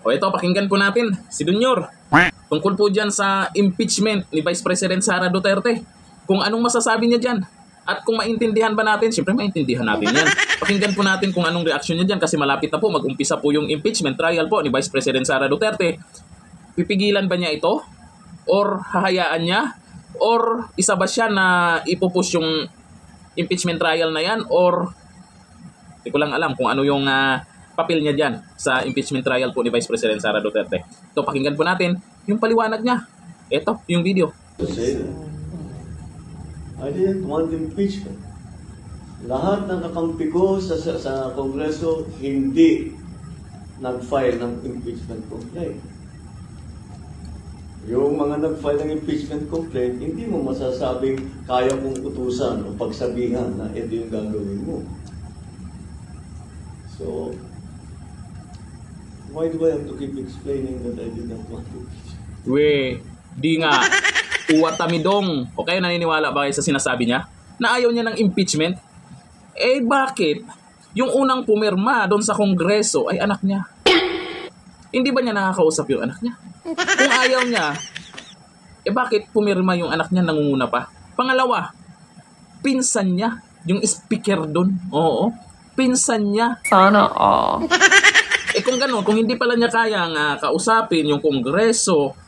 O ito, pakinggan po natin si Junior. Tungkol po dyan sa impeachment ni Vice President Sara Duterte. Kung anong masasabi niya dyan. At kung maintindihan ba natin, siyempre maintindihan natin yan. Pakinggan po natin kung anong reaksyon niya dyan kasi malapit na po, mag-umpisa po yung impeachment trial po ni Vice President Sara Duterte. Pipigilan ba niya ito? Or hahayaan niya? Or isa ba siya na ipupush yung impeachment trial na yan? Or hindi ko lang alam kung ano yung papel niya dyan sa impeachment trial po ni Vice President Sara Duterte. Ito, pakinggan po natin yung paliwanag niya. Ito, yung video. I didn't want impeachment. Lahat ng kakampi ko sa Kongreso hindi nag-file ng impeachment complaint. Yung mga nag-file ng impeachment complaint, hindi mo masasabing kaya mong utusan o pagsabihan na ito yung gagawin mo. So, why do I have to keep explaining that I did not want impeachment? Di nga. Uwatamidong. O kayo naniniwala ba kayo sa sinasabi niya? Na ayaw niya ng impeachment? Eh bakit? Yung unang pumirma doon sa Kongreso ay anak niya. Hindi ba niya nakakausap yung anak niya? Kung ayaw niya, eh bakit pumirma yung anak niya nangunguna pa? Pangalawa, pinsan niya. Yung speaker doon. Oo. Pinsan niya. Sana all. Eh kung gano'n, kung hindi pala niya kayang kausapin yung Kongreso,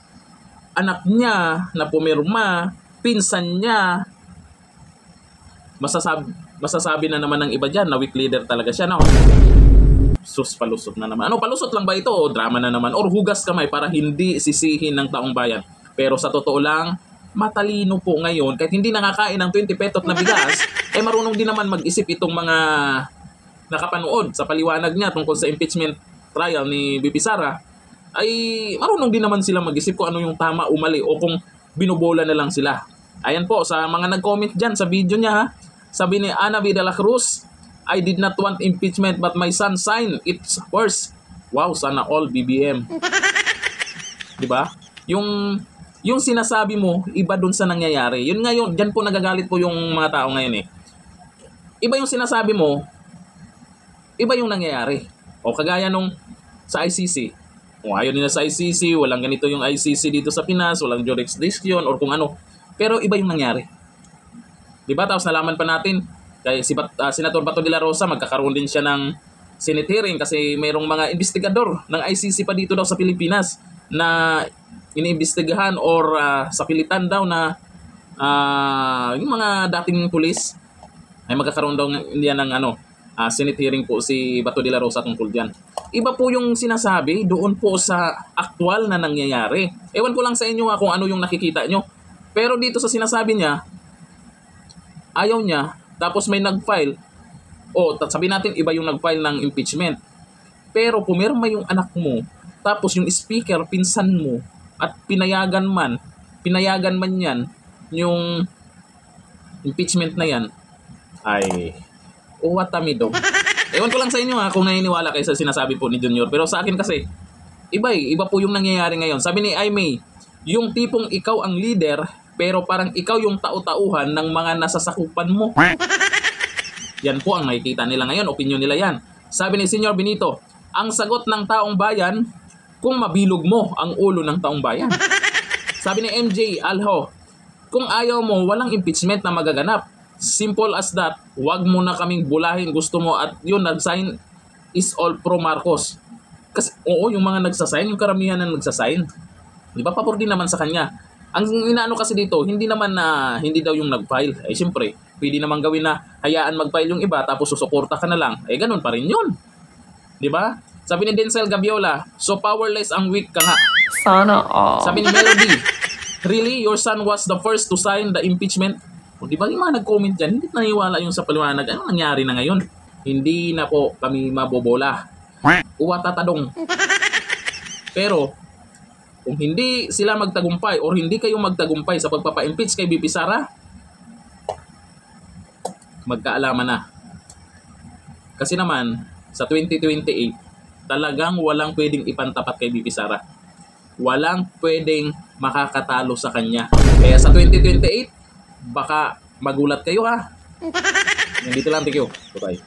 anak niya na pumirma, pinsan niya, masasabi na naman ng iba dyan na weak leader talaga siya, no? Sus, palusot na naman. Ano, palusot lang ba ito o drama na naman? Or hugas kamay para hindi sisihin ng taong bayan? Pero sa totoo lang, matalino po ngayon, kahit hindi nakakain ng 20 petot na bigas, eh marunong din naman mag-isip itong mga nakapanood sa paliwanag niya tungkol sa impeachment trial ni BP Sara, ay marunong din naman sila mag-isip kung ano yung tama o mali o kung binubola na lang sila. Ayan po, sa mga nag-comment dyan sa video niya, ha? Sabi ni Ana V. de la Cruz, I did not want impeachment but my son signed it's worse. Wow, sana all BBM. Diba? Yung sinasabi mo, iba dun sa nangyayari. Yun ngayon, dyan po nagagalit po yung mga tao ngayon eh. Iba yung sinasabi mo, iba yung nangyayari. O kagaya nung sa ICC. Kung ayaw nila sa ICC, walang ganito yung ICC dito sa Pinas, walang jurisdiction or kung ano. Pero iba yung nangyari. Diba? Tapos nalaman pa natin, kay Senator Bato de la Rosa, magkakaroon din siya ng Senate hearing kasi mayroong mga investigador ng ICC pa dito daw sa Pilipinas na iniimbestigahan or sa pilitan daw na yung mga dating pulis ay magkakaroon daw niya ng Senate hearing po si Bato de la Rosa tungkol dyan. Iba po yung sinasabi doon po sa aktual na nangyayari. Ewan ko lang sa inyo kung ano yung nakikita nyo. Pero dito sa sinasabi niya, ayaw niya, tapos may nag-file. Sabihin natin iba yung nag-file ng impeachment. Pero pumirma yung anak mo, tapos yung speaker, pinsan mo, at pinayagan man yan, yung impeachment na yan, ay uwatamidong. Ewan ko lang sa inyo kung naniniwala kayo sa sinasabi po ni Junior. Pero sa akin kasi, iba po yung nangyayari ngayon. Sabi ni Aimee, yung tipong ikaw ang leader, pero parang ikaw yung tau-tauhan ng mga nasasakupan mo. Yan po ang nakikita nila ngayon. Opinion nila yan. Sabi ni Senior Benito, ang sagot ng taong bayan, kung mabilog mo ang ulo ng taong bayan. Sabi ni MJ Alho, kung ayaw mo, walang impeachment na magaganap. Simple as that. Huwag mo na kaming bulahin. Gusto mo at yun, nag-sign is all pro Marcos. Kasi oo, yung mga nagsasign, yung karamihan na nagsasign. Di ba? Papor din naman sa kanya. Ang inaano kasi dito, hindi naman na hindi daw yung nag-file. Eh siyempre, pwede naman gawin na hayaan mag-file yung iba tapos susuporta ka na lang. Eh ganun pa rin yun. Di ba? Sabi ni Denzel Gabiola, so powerless ang weak ka nga. Sana all. Sabi ni Melody, really, your son was the first to sign the impeachment? O di ba yung mga nag-comment dyan, hindi naniwala yung sa paliwanag. Ano nangyari na ngayon? Hindi na po kami mabobola. Uwatatadong. Pero, kung hindi sila magtagumpay or hindi kayo magtagumpay sa pagpapa-impeach kay BP Sara, magkaalaman na. Kasi naman, sa 2028, talagang walang pwedeng ipantapat kay BP Sara. Walang pwedeng makakatalo sa kanya. Kaya sa 2028, baka magulat kayo ha. Nandito lang, thank you. Bye-bye.